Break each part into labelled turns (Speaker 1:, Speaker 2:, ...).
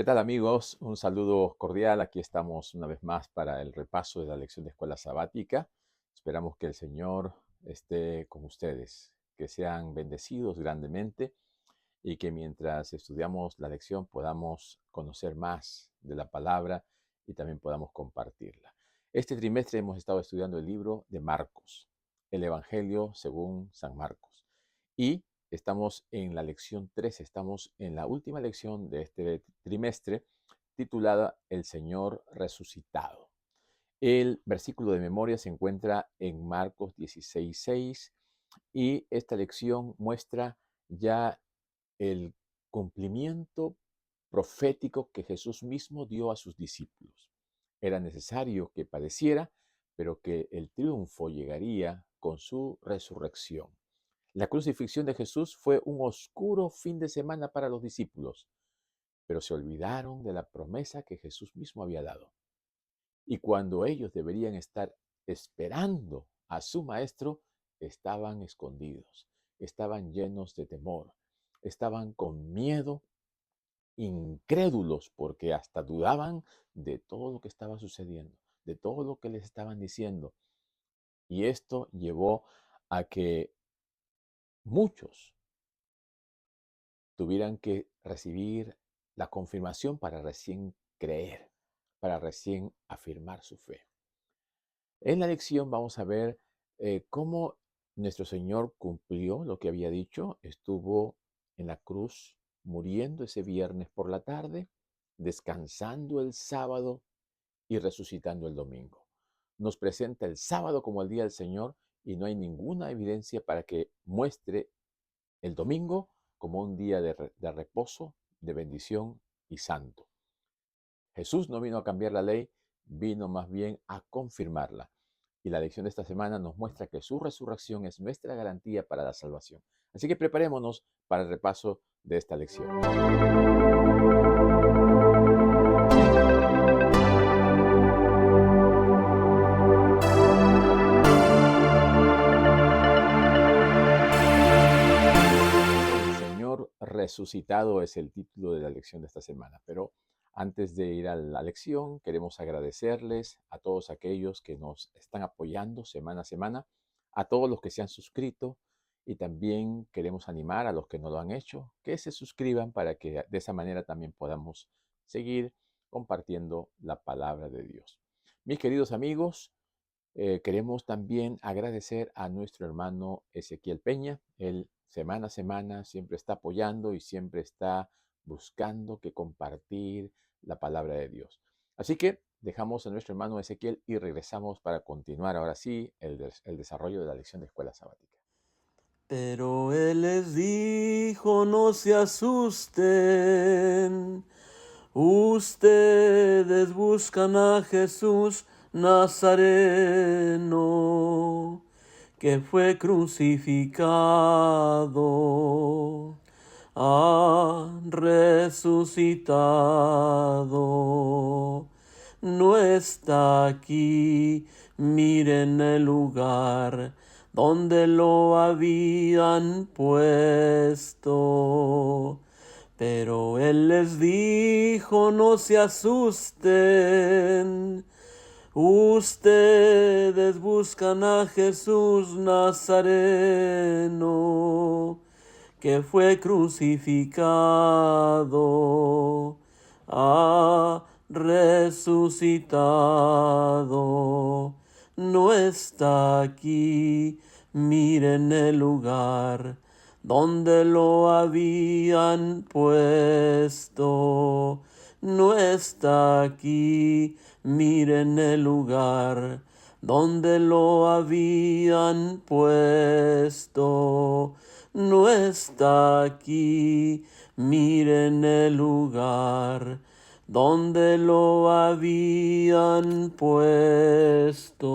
Speaker 1: ¿Qué tal amigos? Un saludo cordial. Aquí estamos una vez más para el repaso de la lección de escuela sabática. Esperamos que el Señor esté con ustedes, que sean bendecidos grandemente y que mientras estudiamos la lección podamos conocer más de la palabra y también podamos compartirla. Este trimestre hemos estado estudiando el libro de Marcos, el Evangelio según San Marcos. Y estamos en la lección 3, estamos en la última lección de este trimestre titulada El Señor resucitado. El versículo de memoria se encuentra en Marcos 16:6 y esta lección muestra ya el cumplimiento profético que Jesús mismo dio a sus discípulos. Era necesario que padeciera, pero que el triunfo llegaría con su resurrección. La crucifixión de Jesús fue un oscuro fin de semana para los discípulos, pero se olvidaron de la promesa que Jesús mismo había dado. Y cuando ellos deberían estar esperando a su maestro, estaban escondidos, estaban llenos de temor, estaban con miedo, incrédulos, porque hasta dudaban de todo lo que estaba sucediendo, de todo lo que les estaban diciendo. Y esto llevó a que muchos tuvieran que recibir la confirmación para recién creer, para recién afirmar su fe. En la lección vamos a ver cómo nuestro Señor cumplió lo que había dicho, estuvo en la cruz muriendo ese viernes por la tarde, descansando el sábado y resucitando el domingo. Nos presenta el sábado como el día del Señor y no hay ninguna evidencia para que muestre el domingo como un día de reposo, de bendición y santo. Jesús no vino a cambiar la ley, vino más bien a confirmarla. Y la lección de esta semana nos muestra que su resurrección es nuestra garantía para la salvación. Así que preparémonos para el repaso de esta lección. El Señor resucitado es el título de la lección de esta semana, pero antes de ir a la lección, queremos agradecerles a todos aquellos que nos están apoyando semana a semana, a todos los que se han suscrito y también queremos animar a los que no lo han hecho, que se suscriban para que de esa manera también podamos seguir compartiendo la palabra de Dios. Mis queridos amigos, queremos también agradecer a nuestro hermano Ezequiel Peña. Él semana a semana siempre está apoyando y siempre está buscando que compartir la palabra de Dios. Así que dejamos a nuestro hermano Ezequiel y regresamos para continuar ahora sí el desarrollo de la lección de escuela sabática.
Speaker 2: Pero él les dijo, no se asusten, ustedes buscan a Jesús Nazareno, que fue crucificado, ha resucitado, no está aquí, miren el lugar donde lo habían puesto. Pero él les dijo, no se asusten, ustedes buscan a Jesús Nazareno, que fue crucificado, ha resucitado, no está aquí, miren el lugar donde lo habían puesto. No está aquí, miren el lugar donde lo habían puesto. No está aquí, miren el lugar donde lo habían puesto.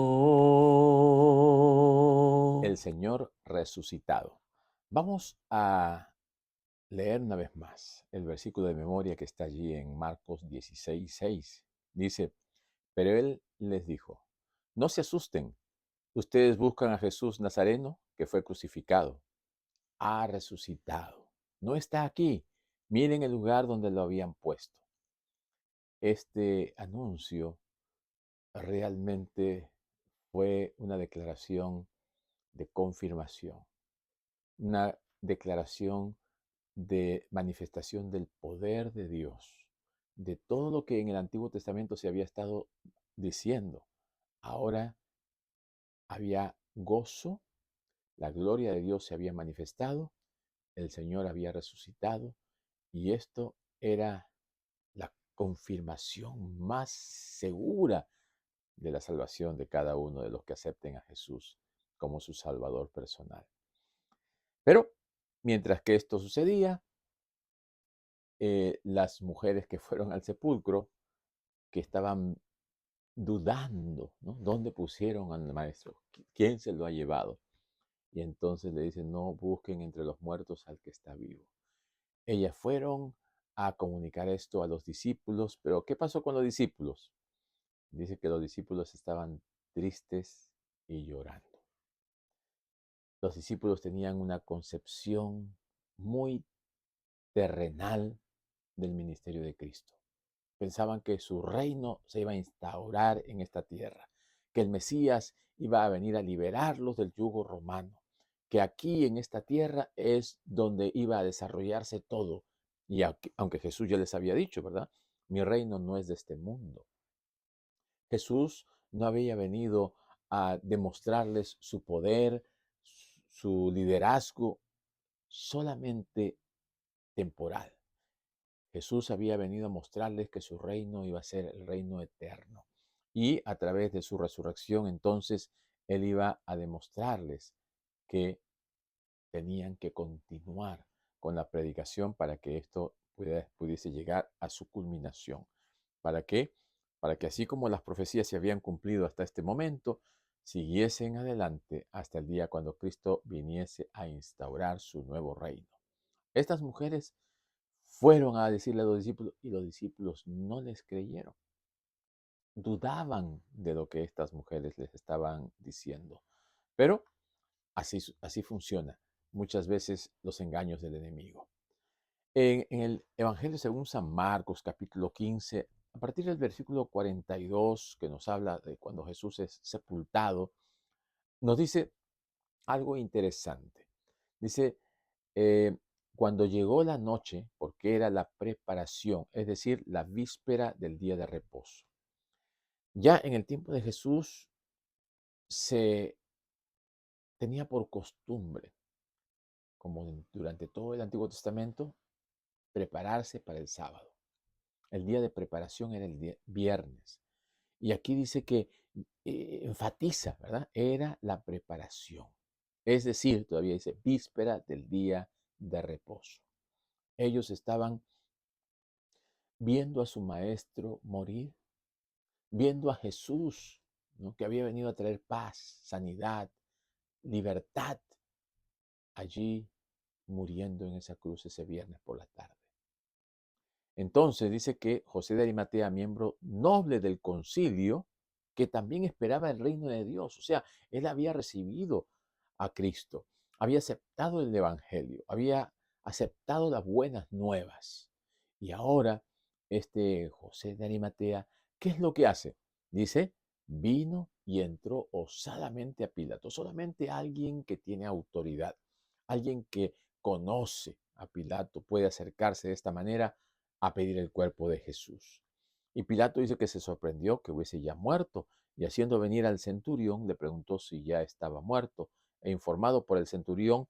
Speaker 1: El Señor resucitado. Vamos a leer una vez más el versículo de memoria que está allí en Marcos 16:6. Dice, pero él les dijo, no se asusten, ustedes buscan a Jesús Nazareno, que fue crucificado, ha resucitado, no está aquí, miren el lugar donde lo habían puesto. Este anuncio realmente fue una declaración de confirmación, una declaración de manifestación del poder de Dios, de todo lo que en el Antiguo Testamento se había estado diciendo. Ahora había gozo, la gloria de Dios se había manifestado, el Señor había resucitado y esto era la confirmación más segura de la salvación de cada uno de los que acepten a Jesús como su Salvador personal. Pero mientras que esto sucedía, las mujeres que fueron al sepulcro, que estaban dudando, ¿no? ¿Dónde pusieron al maestro? ¿Quién se lo ha llevado? Y entonces le dicen, no busquen entre los muertos al que está vivo. Ellas fueron a comunicar esto a los discípulos, pero ¿qué pasó con los discípulos? Dice que los discípulos estaban tristes y llorando. Los discípulos tenían una concepción muy terrenal del ministerio de Cristo. Pensaban que su reino se iba a instaurar en esta tierra, que el Mesías iba a venir a liberarlos del yugo romano, que aquí en esta tierra es donde iba a desarrollarse todo. Y aunque Jesús ya les había dicho, ¿verdad? Mi reino no es de este mundo. Jesús no había venido a demostrarles su poder, su liderazgo solamente temporal. Jesús había venido a mostrarles que su reino iba a ser el reino eterno. Y a través de su resurrección, entonces, Él iba a demostrarles que tenían que continuar con la predicación para que esto pudiese llegar a su culminación. ¿Para qué? Para que así como las profecías se habían cumplido hasta este momento, siguiesen adelante hasta el día cuando Cristo viniese a instaurar su nuevo reino. Estas mujeres fueron a decirle a los discípulos y los discípulos no les creyeron. Dudaban de lo que estas mujeres les estaban diciendo. Pero así funciona muchas veces los engaños del enemigo. En el Evangelio según San Marcos, capítulo 15, a partir del versículo 42, que nos habla de cuando Jesús es sepultado, nos dice algo interesante. Dice, eh, cuando llegó la noche, porque era la preparación, es decir, la víspera del día de reposo. Ya en el tiempo de Jesús se tenía por costumbre, como durante todo el Antiguo Testamento, prepararse para el sábado. El día de preparación era el día viernes. Y aquí dice que enfatiza, ¿verdad? Era la preparación. Es decir, todavía dice víspera del día de reposo. Ellos estaban viendo a su maestro morir, viendo a Jesús, ¿no? Que había venido a traer paz, sanidad, libertad, allí muriendo en esa cruz ese viernes por la tarde. Entonces dice que José de Arimatea, miembro noble del concilio, que también esperaba el reino de Dios, o sea, él había recibido a Cristo, había aceptado el Evangelio, había aceptado las buenas nuevas. Y ahora, este José de Arimatea, ¿qué es lo que hace? Dice, vino y entró osadamente a Pilato, solamente alguien que tiene autoridad, alguien que conoce a Pilato puede acercarse de esta manera a pedir el cuerpo de Jesús. Y Pilato dice que se sorprendió que hubiese ya muerto, y haciendo venir al centurión le preguntó si ya estaba muerto, e informado por el centurión,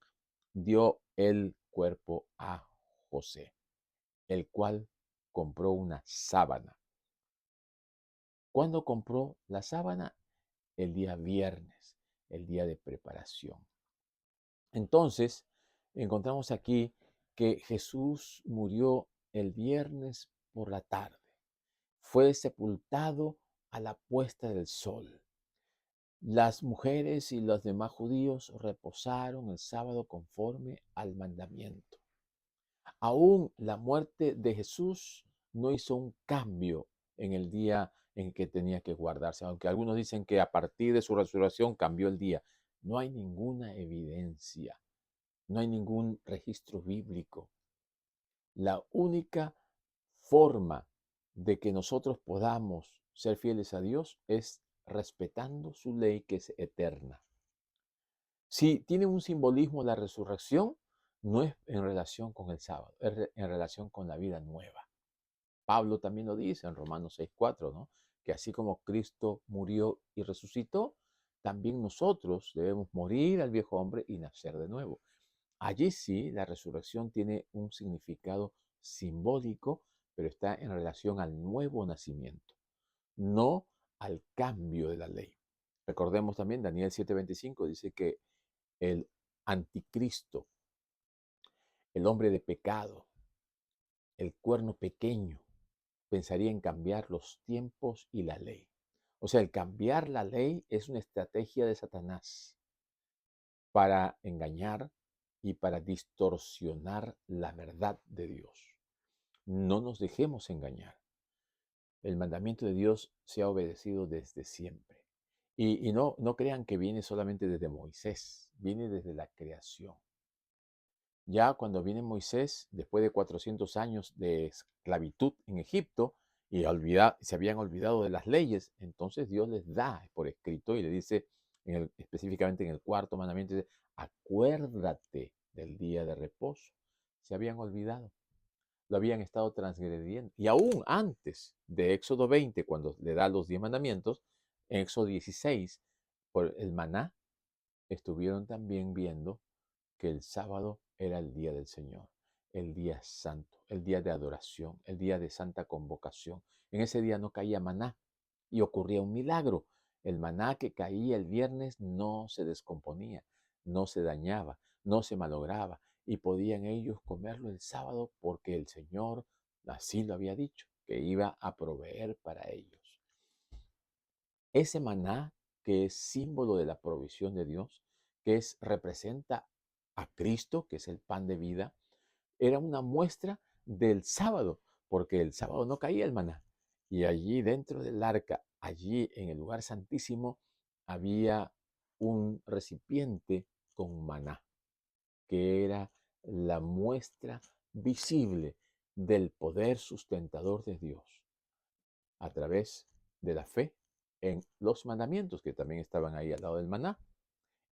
Speaker 1: dio el cuerpo a José, el cual compró una sábana. ¿Cuándo compró la sábana? El día viernes, el día de preparación. Entonces, encontramos aquí que Jesús murió el viernes por la tarde. Fue sepultado a la puesta del sol. Las mujeres y los demás judíos reposaron el sábado conforme al mandamiento. Aún la muerte de Jesús no hizo un cambio en el día en que tenía que guardarse, aunque algunos dicen que a partir de su resurrección cambió el día. No hay ninguna evidencia, no hay ningún registro bíblico. La única forma de que nosotros podamos ser fieles a Dios es respetando su ley que es eterna. Si tiene un simbolismo la resurrección, no es en relación con el sábado, es en relación con la vida nueva. Pablo también lo dice en Romanos 6:4, ¿no? Que así como Cristo murió y resucitó, también nosotros debemos morir al viejo hombre y nacer de nuevo. Allí sí, la resurrección tiene un significado simbólico, pero está en relación al nuevo nacimiento, no al cambio de la ley. Recordemos también, Daniel 7:25 dice que el anticristo, el hombre de pecado, el cuerno pequeño, pensaría en cambiar los tiempos y la ley. O sea, el cambiar la ley es una estrategia de Satanás para engañar y para distorsionar la verdad de Dios. No nos dejemos engañar. El mandamiento de Dios se ha obedecido desde siempre. Y no crean que viene solamente desde Moisés, viene desde la creación. Ya cuando viene Moisés, después de 400 años de esclavitud en Egipto, y se habían olvidado de las leyes, entonces Dios les da por escrito y le dice, específicamente en el cuarto mandamiento, dice, acuérdate del día de reposo. Se habían olvidado, lo habían estado transgrediendo. Y aún antes de Éxodo 20, cuando le da los 10 mandamientos, en Éxodo 16, por el maná, estuvieron también viendo que el sábado era el día del Señor, el día santo, el día de adoración, el día de santa convocación. En ese día no caía maná y ocurría un milagro. El maná que caía el viernes no se descomponía, no se dañaba, no se malograba y podían ellos comerlo el sábado porque el Señor así lo había dicho, que iba a proveer para ellos. Ese maná que es símbolo de la provisión de Dios, representa a Cristo, que es el pan de vida, era una muestra del sábado, porque el sábado no caía el maná. Y allí dentro del arca, allí en el lugar santísimo, había un recipiente con maná, que era la muestra visible del poder sustentador de Dios a través de la fe en los mandamientos que también estaban ahí al lado del maná,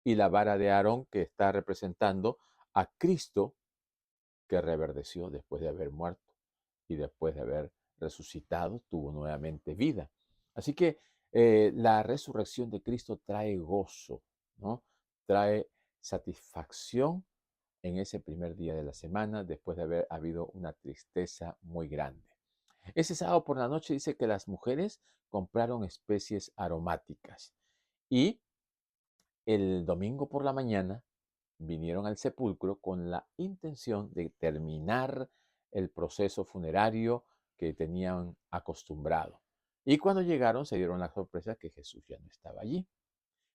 Speaker 1: y la vara de Aarón que está representando a Cristo que reverdeció después de haber muerto y después de haber resucitado, tuvo nuevamente vida. Así que la resurrección de Cristo trae gozo, ¿no? Trae satisfacción en ese primer día de la semana después de haber habido una tristeza muy grande. Ese sábado por la noche dice que las mujeres compraron especies aromáticas y el domingo por la mañana vinieron al sepulcro con la intención de terminar el proceso funerario que tenían acostumbrado. Y cuando llegaron se dieron la sorpresa que Jesús ya no estaba allí,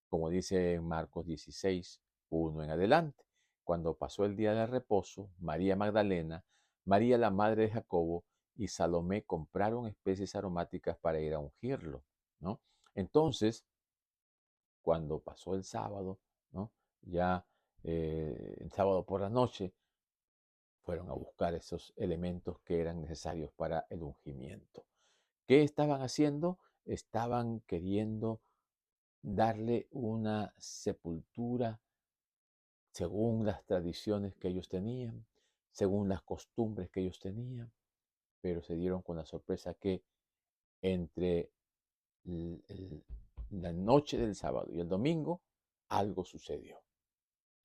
Speaker 1: como dice en Marcos 16, 1 en adelante. Cuando pasó el día de reposo, María Magdalena, María la madre de Jacobo y Salomé compraron especies aromáticas para ir a ungirlo, ¿no? Entonces, cuando pasó el sábado, ¿no? Ya el sábado por la noche, fueron a buscar esos elementos que eran necesarios para el ungimiento. ¿Qué estaban haciendo? Estaban queriendo darle una sepultura según las tradiciones que ellos tenían, según las costumbres que ellos tenían, pero se dieron con la sorpresa que entre la noche del sábado y el domingo algo sucedió.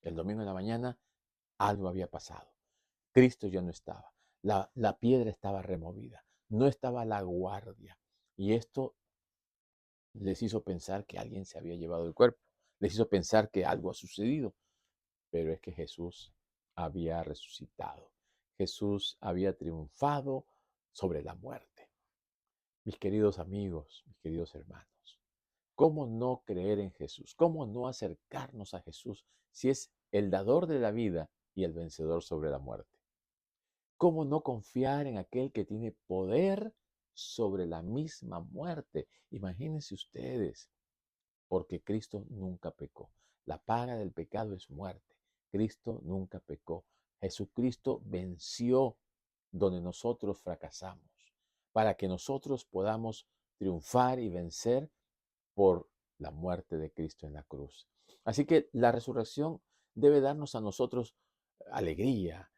Speaker 1: El domingo en la mañana algo había pasado. Cristo ya no estaba. La piedra estaba removida. No estaba la guardia. Y esto les hizo pensar que alguien se había llevado el cuerpo. Les hizo pensar que algo ha sucedido. Pero es que Jesús había resucitado. Jesús había triunfado sobre la muerte. Mis queridos amigos, mis queridos hermanos, ¿cómo no creer en Jesús? ¿Cómo no acercarnos a Jesús si es el dador de la vida y el vencedor sobre la muerte? ¿Cómo no confiar en aquel que tiene poder sobre la misma muerte? Imagínense ustedes, porque Cristo nunca pecó. La paga del pecado es muerte. Cristo nunca pecó. Jesucristo venció donde nosotros fracasamos. para que nosotros podamos triunfar y vencer por la muerte de Cristo en la cruz. Así que la resurrección debe darnos a nosotros alegría,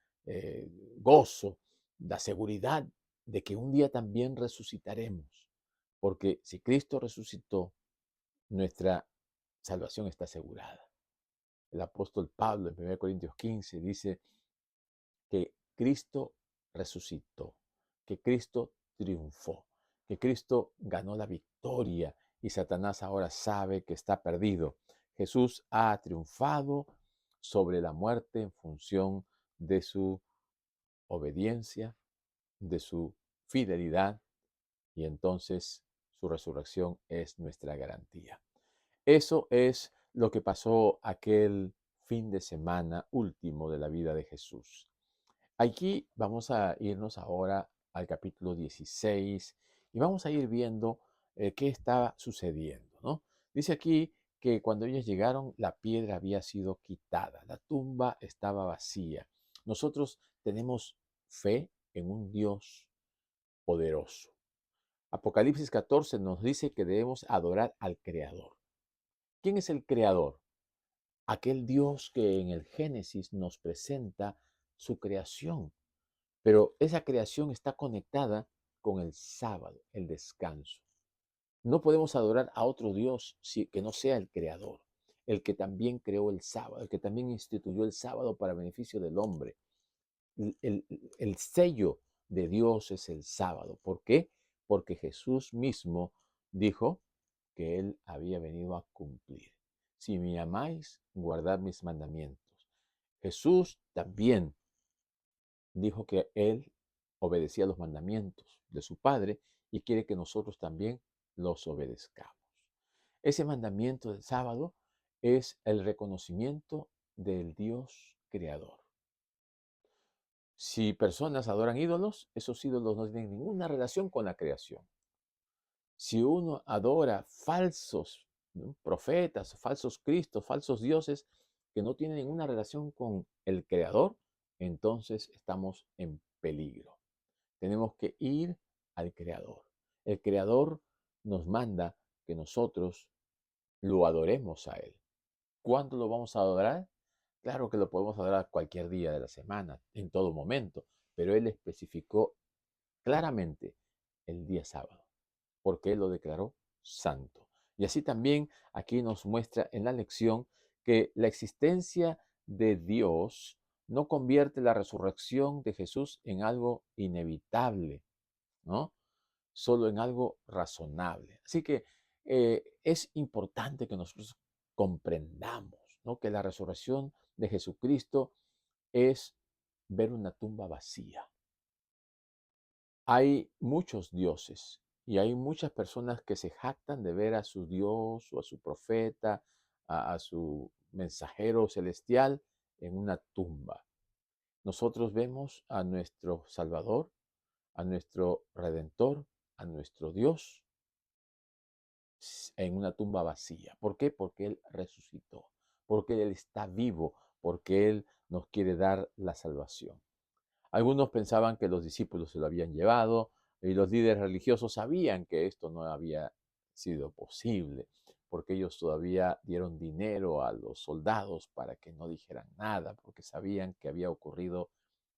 Speaker 1: gozo, la seguridad de que un día también resucitaremos. Porque si Cristo resucitó, nuestra salvación está asegurada. El apóstol Pablo en 1 Corintios 15 dice que Cristo resucitó, que Cristo triunfó, que Cristo ganó la victoria y Satanás ahora sabe que está perdido. Jesús ha triunfado sobre la muerte en función de su obediencia, de su fidelidad, y entonces su resurrección es nuestra garantía. Eso es lo que pasó aquel fin de semana último de la vida de Jesús. Aquí vamos a irnos ahora al capítulo 16 y vamos a ir viendo qué estaba sucediendo, ¿no? Dice aquí que cuando ellos llegaron, la piedra había sido quitada, la tumba estaba vacía. Nosotros tenemos fe en un Dios poderoso. Apocalipsis 14 nos dice que debemos adorar al Creador. ¿Quién es el Creador? Aquel Dios que en el Génesis nos presenta su creación. Pero esa creación está conectada con el sábado, el descanso. No podemos adorar a otro Dios que no sea el creador, el que también creó el sábado, el que también instituyó el sábado para beneficio del hombre. El sello de Dios es el sábado. ¿Por qué? Porque Jesús mismo dijo que Él había venido a cumplir. Si me amáis, guardad mis mandamientos. Jesús también dijo que Él obedecía los mandamientos de su Padre y quiere que nosotros también los obedezcamos. Ese mandamiento del sábado es el reconocimiento del Dios creador. Si personas adoran ídolos, esos ídolos no tienen ninguna relación con la creación. Si uno adora falsos, ¿no?, profetas, falsos cristos, falsos dioses que no tienen ninguna relación con el creador, entonces estamos en peligro. Tenemos que ir al Creador. El Creador nos manda que nosotros lo adoremos a Él. ¿Cuándo lo vamos a adorar? Claro que lo podemos adorar cualquier día de la semana, en todo momento, pero Él especificó claramente el día sábado, porque Él lo declaró santo. Y así también aquí nos muestra en la lección que la existencia de Dios no convierte la resurrección de Jesús en algo inevitable, ¿no? Solo en algo razonable. Así que es importante que nosotros comprendamos, ¿no?, que la resurrección de Jesucristo es ver una tumba vacía. Hay muchos dioses y hay muchas personas que se jactan de ver a su Dios o a su profeta, a su mensajero celestial en una tumba. Nosotros vemos a nuestro Salvador, a nuestro Redentor, a nuestro Dios en una tumba vacía. ¿Por qué? Porque Él resucitó, porque Él está vivo, porque Él nos quiere dar la salvación. Algunos pensaban que los discípulos se lo habían llevado y los líderes religiosos sabían que esto no había sido posible, porque ellos todavía dieron dinero a los soldados para que no dijeran nada, porque sabían que había ocurrido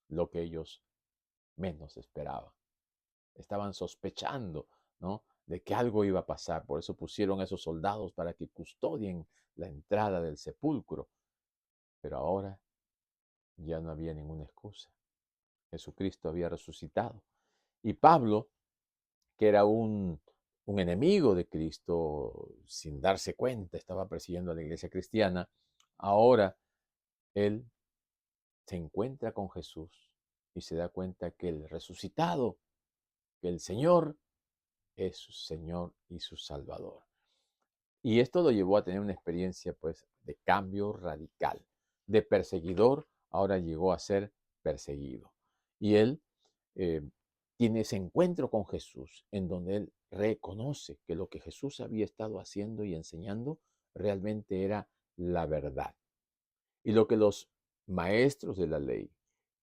Speaker 1: lo que ellos menos esperaban. Estaban sospechando, ¿no?, de que algo iba a pasar. Por eso pusieron a esos soldados para que custodien la entrada del sepulcro. Pero ahora ya no había ninguna excusa. Jesucristo había resucitado. Y Pablo, que era un enemigo de Cristo, sin darse cuenta, estaba persiguiendo a la iglesia cristiana, ahora él se encuentra con Jesús y se da cuenta que el resucitado, que el Señor, es su Señor y su Salvador. Y esto lo llevó a tener una experiencia, pues, de cambio radical. De perseguidor, ahora llegó a ser perseguido. Y él eh, tiene ese encuentro con Jesús, en donde él reconoce que lo que Jesús había estado haciendo y enseñando realmente era la verdad. Y lo que los maestros de la ley,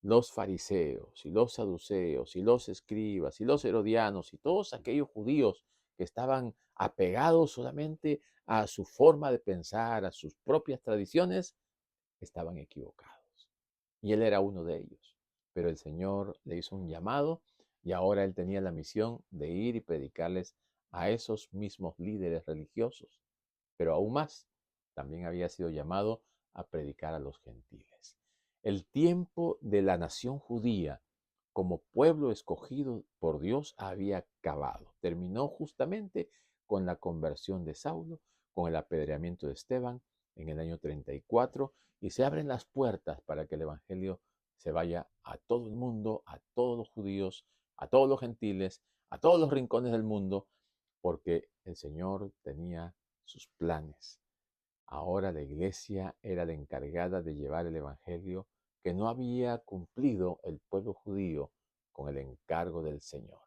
Speaker 1: los fariseos y los saduceos y los escribas y los herodianos y todos aquellos judíos que estaban apegados solamente a su forma de pensar, a sus propias tradiciones, estaban equivocados. Y él era uno de ellos. Pero el Señor le hizo un llamado y ahora él tenía la misión de ir y predicarles a esos mismos líderes religiosos. Pero aún más, también había sido llamado a predicar a los gentiles. El tiempo de la nación judía como pueblo escogido por Dios había acabado. Terminó justamente con la conversión de Saulo, con el apedreamiento de Esteban en el año 34, y se abren las puertas para que el Evangelio se vaya a todo el mundo, a todos los judíos, a todos los gentiles, a todos los rincones del mundo, porque el Señor tenía sus planes. Ahora la iglesia era la encargada de llevar el Evangelio que no había cumplido el pueblo judío con el encargo del Señor.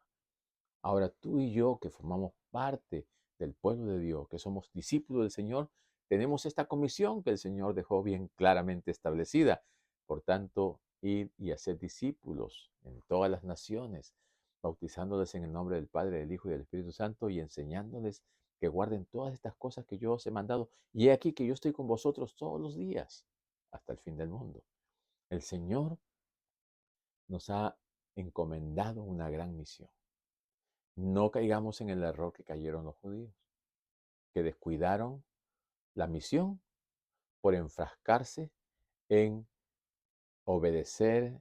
Speaker 1: Ahora tú y yo, que formamos parte del pueblo de Dios, que somos discípulos del Señor, tenemos esta comisión que el Señor dejó bien claramente establecida. Por tanto, ir y hacer discípulos en todas las naciones, bautizándoles en el nombre del Padre, del Hijo y del Espíritu Santo y enseñándoles que guarden todas estas cosas que yo os he mandado. Y he aquí que yo estoy con vosotros todos los días hasta el fin del mundo. El Señor nos ha encomendado una gran misión. No caigamos en el error que cayeron los judíos, que descuidaron la misión por enfrascarse en obedecer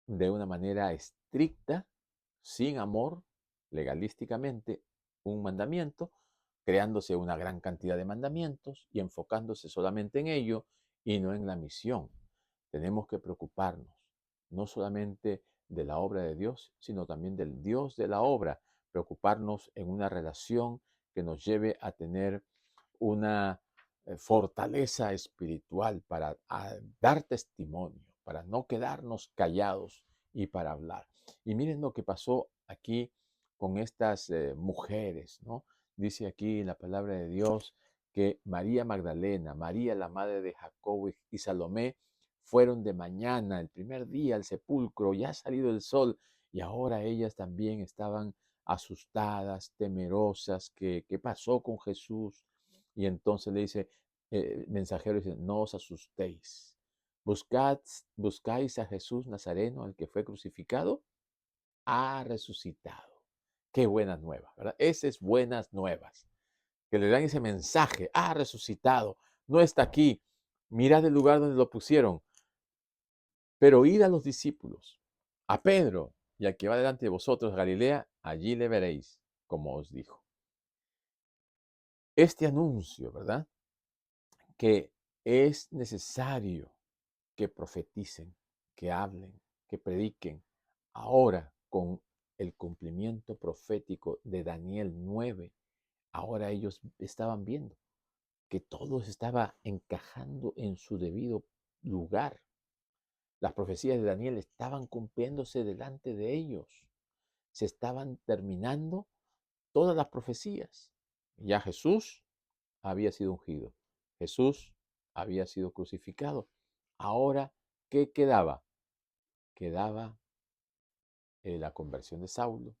Speaker 1: de una manera estricta, sin amor, legalísticamente, un mandamiento, creándose una gran cantidad de mandamientos y enfocándose solamente en ello y no en la misión. Tenemos que preocuparnos no solamente de la obra de Dios, sino también del Dios de la obra, preocuparnos en una relación que nos lleve a tener una fortaleza espiritual para dar testimonio, para no quedarnos callados y para hablar. Y miren lo que pasó aquí con estas mujeres, ¿no? Dice aquí en la palabra de Dios que María Magdalena, María la madre de Jacobo y Salomé fueron de mañana, el primer día, al sepulcro, ya ha salido el sol, y ahora ellas también estaban asustadas, temerosas, ¿qué pasó con Jesús? Y entonces le dice, el mensajero dice, no os asustéis. Buscáis a Jesús Nazareno, el que fue crucificado, ha resucitado. Qué buenas nuevas, ¿verdad? Esas es buenas nuevas. Que le dan ese mensaje, ha resucitado, no está aquí. Mirad el lugar donde lo pusieron. Pero id a los discípulos, a Pedro y al que va delante de vosotros, Galilea, allí le veréis, como os dijo. Este anuncio, ¿verdad? Que es necesario que profeticen, que hablen, que prediquen. Ahora, con el cumplimiento profético de Daniel 9, ahora ellos estaban viendo que todo estaba encajando en su debido lugar. Las profecías de Daniel estaban cumpliéndose delante de ellos. Se estaban terminando todas las profecías. Ya Jesús había sido ungido. Jesús había sido crucificado. Ahora, ¿qué quedaba? Quedaba la conversión de Saulo,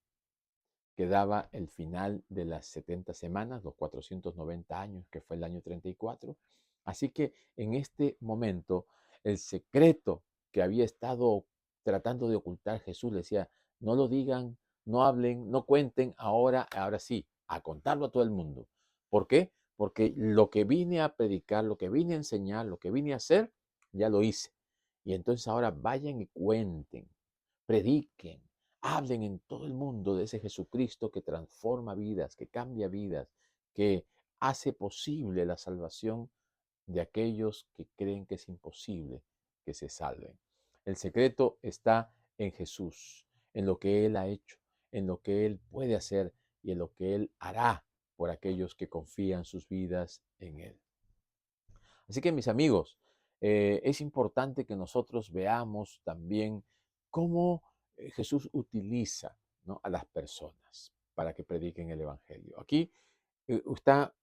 Speaker 1: quedaba el final de las 70 semanas, los 490 años, que fue el año 34. Así que en este momento, el secreto que había estado tratando de ocultar Jesús, le decía, no lo digan, no hablen, no cuenten, ahora sí, a contarlo a todo el mundo. ¿Por qué? Porque lo que vine a predicar, lo que vine a enseñar, lo que vine a hacer, ya lo hice. Y entonces ahora vayan y cuenten, prediquen, hablen en todo el mundo de ese Jesucristo que transforma vidas, que cambia vidas, que hace posible la salvación de aquellos que creen que es imposible que se salven. El secreto está en Jesús, en lo que Él ha hecho, en lo que Él puede hacer y en lo que Él hará por aquellos que confían sus vidas en Él. Así que mis amigos, es importante que nosotros veamos también cómo Jesús utiliza, ¿no?, a las personas para que prediquen el Evangelio. Aquí están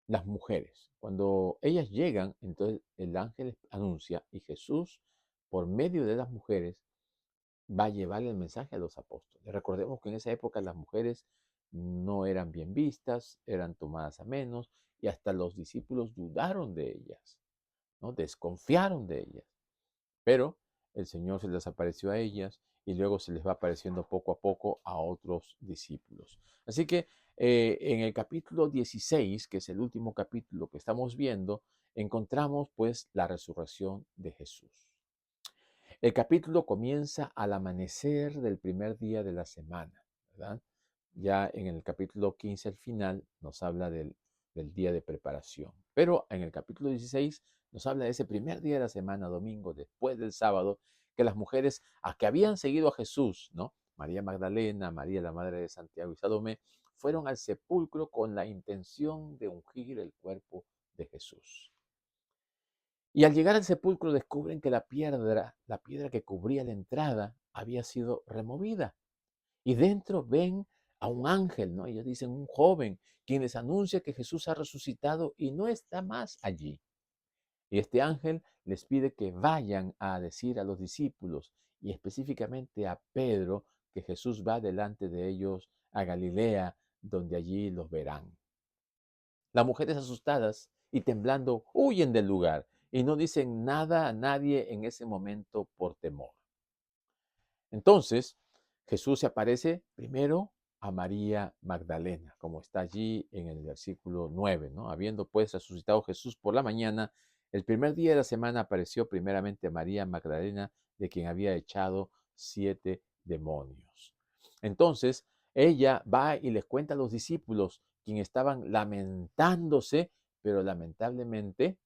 Speaker 1: las mujeres. Cuando ellas llegan, entonces el ángel anuncia y Jesús por medio de las mujeres, va a llevar el mensaje a los apóstoles. Recordemos que en esa época las mujeres no eran bien vistas, eran tomadas a menos, y hasta los discípulos dudaron de ellas, ¿no? Desconfiaron de ellas. Pero el Señor se les apareció a ellas y luego se les va apareciendo poco a poco a otros discípulos. Así que en el capítulo 16, que es el último capítulo que estamos viendo, encontramos pues la resurrección de Jesús. El capítulo comienza al amanecer del primer día de la semana, ¿verdad? Ya en el capítulo 15 al final nos habla del día de preparación. Pero en el capítulo 16 nos habla de ese primer día de la semana, domingo, después del sábado, que las mujeres que habían seguido a Jesús, ¿no? María Magdalena, María la madre de Santiago y Salomé, fueron al sepulcro con la intención de ungir el cuerpo de Jesús. Y al llegar al sepulcro descubren que la piedra que cubría la entrada, había sido removida. Y dentro ven a un ángel, ¿no? Ellos dicen un joven, quien les anuncia que Jesús ha resucitado y no está más allí. Y este ángel les pide que vayan a decir a los discípulos y específicamente a Pedro que Jesús va delante de ellos a Galilea, donde allí los verán. Las mujeres asustadas y temblando huyen del lugar y no dicen nada a nadie en ese momento por temor. Entonces, Jesús se aparece primero a María Magdalena, como está allí en el versículo 9, ¿no? Habiendo pues resucitado Jesús por la mañana, el primer día de la semana apareció primeramente a María Magdalena, de quien había echado 7 demonios. Entonces, ella va y les cuenta a los discípulos, quienes estaban lamentándose, pero lamentablemente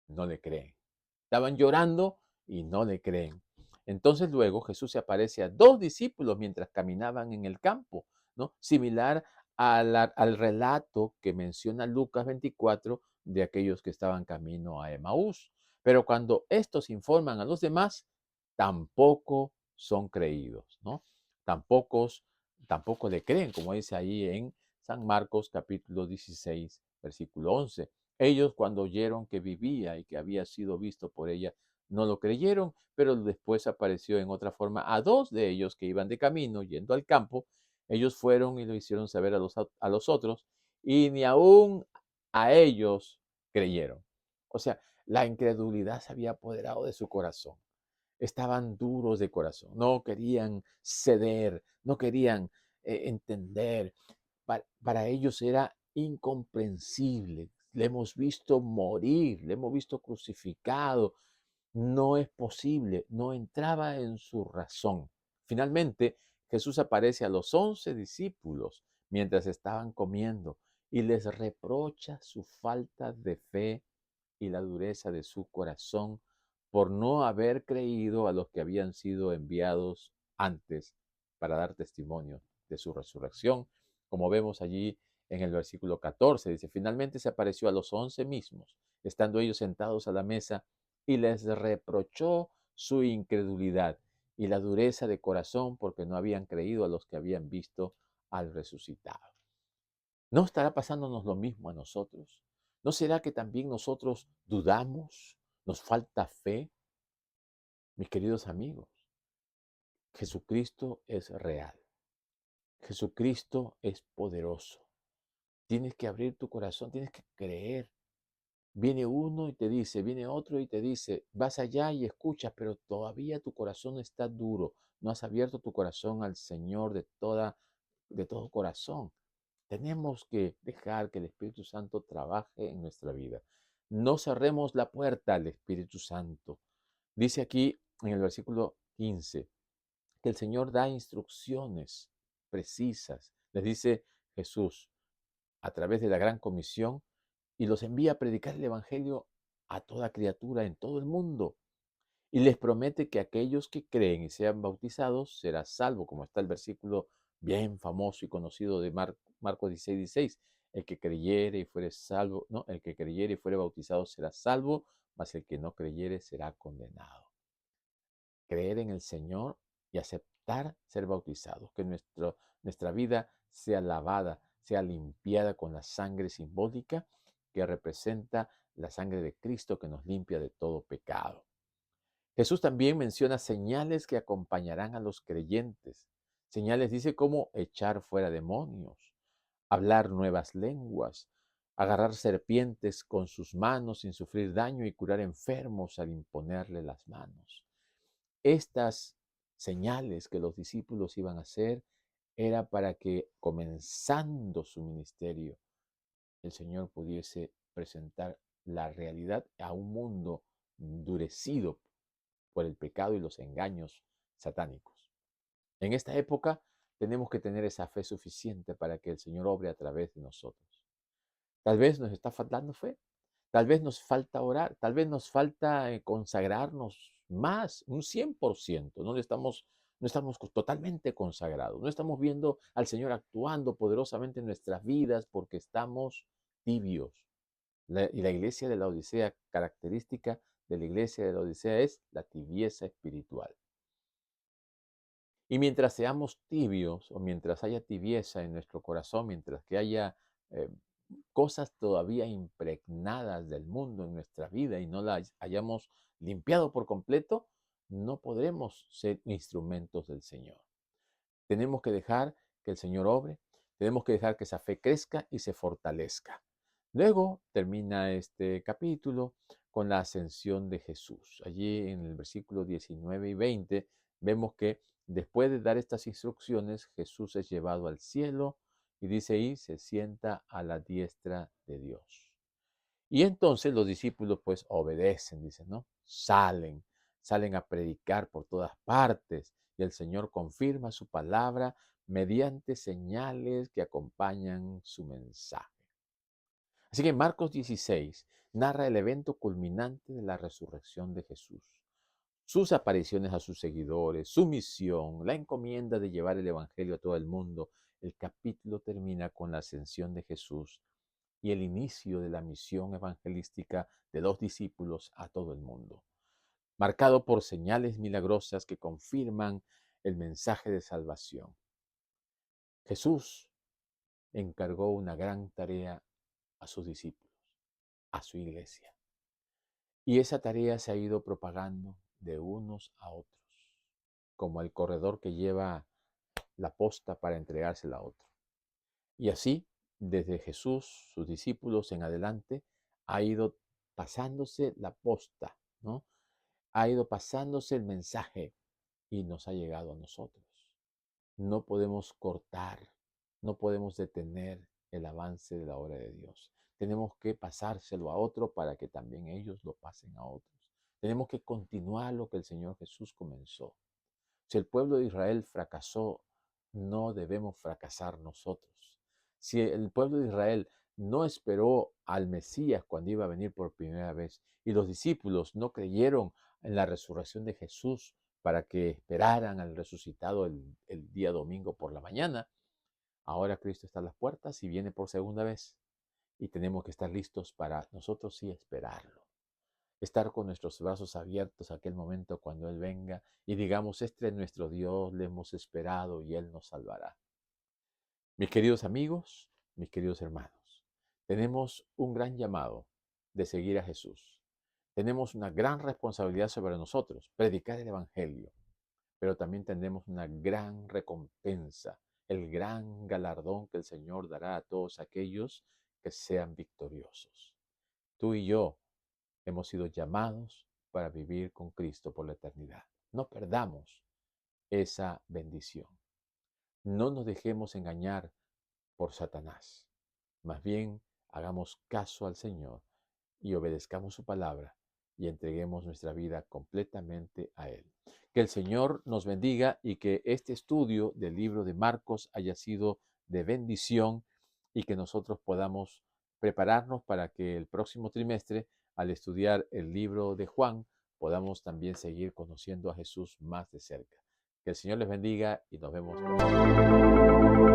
Speaker 1: no le creen. Estaban llorando y no le creen. Entonces luego Jesús se aparece a dos discípulos mientras caminaban en el campo, ¿no? Similar al relato que menciona Lucas 24 de aquellos que estaban camino a Emaús. Pero cuando estos informan a los demás, tampoco son creídos, ¿no? Tampoco, tampoco le creen, como dice ahí en San Marcos capítulo 16, versículo 11. Ellos cuando oyeron que vivía y que había sido visto por ella, no lo creyeron, pero después apareció en otra forma a dos de ellos que iban de camino yendo al campo. Ellos fueron y lo hicieron saber a los otros y ni aún a ellos creyeron. O sea, la incredulidad se había apoderado de su corazón. Estaban duros de corazón, no querían ceder, no querían entender. Para ellos era incomprensible. Le hemos visto morir, le hemos visto crucificado. No es posible, no entraba en su razón. Finalmente, Jesús aparece a los 11 discípulos mientras estaban comiendo y les reprocha su falta de fe y la dureza de su corazón por no haber creído a los que habían sido enviados antes para dar testimonio de su resurrección. Como vemos allí en el versículo 14, dice, finalmente se apareció a los 11 mismos, estando ellos sentados a la mesa, y les reprochó su incredulidad y la dureza de corazón porque no habían creído a los que habían visto al resucitado. ¿No estará pasándonos lo mismo a nosotros? ¿No será que también nosotros dudamos? ¿Nos falta fe? Mis queridos amigos, Jesucristo es real. Jesucristo es poderoso. Tienes que abrir tu corazón, tienes que creer. Viene uno y te dice, viene otro y te dice, vas allá y escuchas, pero todavía tu corazón está duro. No has abierto tu corazón al Señor de todo corazón. Tenemos que dejar que el Espíritu Santo trabaje en nuestra vida. No cerremos la puerta al Espíritu Santo. Dice aquí en el versículo 15 que el Señor da instrucciones precisas. Les dice Jesús a través de la gran comisión y los envía a predicar el Evangelio a toda criatura en todo el mundo. Y les promete que aquellos que creen y sean bautizados será salvo, como está el versículo bien famoso y conocido de Marcos 16, 16. El que creyere y fuere salvo, no, el que creyere y fuere bautizado será salvo, mas el que no creyere será condenado. Creer en el Señor y aceptar ser bautizados, que nuestra vida sea lavada, sea limpiada con la sangre simbólica que representa la sangre de Cristo que nos limpia de todo pecado. Jesús también menciona señales que acompañarán a los creyentes. Señales dice como echar fuera demonios, hablar nuevas lenguas, agarrar serpientes con sus manos sin sufrir daño y curar enfermos al imponerle las manos. Estas señales que los discípulos iban a hacer era para que, comenzando su ministerio, el Señor pudiese presentar la realidad a un mundo endurecido por el pecado y los engaños satánicos. En esta época tenemos que tener esa fe suficiente para que el Señor obre a través de nosotros. Tal vez nos está faltando fe, tal vez nos falta orar, tal vez nos falta consagrarnos más, un 100%. No estamos totalmente consagrados, no estamos viendo al Señor actuando poderosamente en nuestras vidas porque estamos tibios. Y la iglesia de la Odisea, característica de la iglesia de la Odisea es la tibieza espiritual. Y mientras seamos tibios o mientras haya tibieza en nuestro corazón, mientras que haya eh, cosas todavía impregnadas del mundo en nuestra vida y no las hayamos limpiado por completo, no podremos ser instrumentos del Señor. Tenemos que dejar que el Señor obre, tenemos que dejar que esa fe crezca y se fortalezca. Luego termina este capítulo con la ascensión de Jesús. Allí en el versículo 19 y 20 vemos que después de dar estas instrucciones, Jesús es llevado al cielo y dice ahí, se sienta a la diestra de Dios. Y entonces los discípulos pues obedecen, dicen, ¿no? Salen a predicar por todas partes y el Señor confirma su palabra mediante señales que acompañan su mensaje. Así que Marcos 16 narra el evento culminante de la resurrección de Jesús, sus apariciones a sus seguidores, su misión, la encomienda de llevar el Evangelio a todo el mundo. El capítulo termina con la ascensión de Jesús y el inicio de la misión evangelística de los discípulos a todo el mundo, marcado por señales milagrosas que confirman el mensaje de salvación. Jesús encargó una gran tarea a sus discípulos, a su iglesia, y esa tarea se ha ido propagando de unos a otros, como el corredor que lleva la posta para entregársela a otro. Y así, desde Jesús, sus discípulos en adelante, ha ido pasándose la posta, ¿no? Ha ido pasándose el mensaje y nos ha llegado a nosotros. No podemos cortar, no podemos detener el avance de la obra de Dios. Tenemos que pasárselo a otro para que también ellos lo pasen a otros. Tenemos que continuar lo que el Señor Jesús comenzó. Si el pueblo de Israel fracasó, no debemos fracasar nosotros. Si el pueblo de Israel no esperó al Mesías cuando iba a venir por primera vez y los discípulos no creyeron en la resurrección de Jesús para que esperaran al resucitado el día domingo por la mañana, ahora Cristo está a las puertas y viene por segunda vez y tenemos que estar listos para nosotros sí esperarlo. Estar con nuestros brazos abiertos a aquel momento cuando Él venga y digamos, este es nuestro Dios, le hemos esperado y Él nos salvará. Mis queridos amigos, mis queridos hermanos, tenemos un gran llamado de seguir a Jesús. Tenemos una gran responsabilidad sobre nosotros, predicar el Evangelio, pero también tenemos una gran recompensa, el gran galardón que el Señor dará a todos aquellos que sean victoriosos. Tú y yo hemos sido llamados para vivir con Cristo por la eternidad. No perdamos esa bendición. No nos dejemos engañar por Satanás. Más bien, hagamos caso al Señor y obedezcamos su palabra y entreguemos nuestra vida completamente a Él. Que el Señor nos bendiga y que este estudio del libro de Marcos haya sido de bendición y que nosotros podamos prepararnos para que el próximo trimestre, al estudiar el libro de Juan, podamos también seguir conociendo a Jesús más de cerca. Que el Señor les bendiga y nos vemos pronto.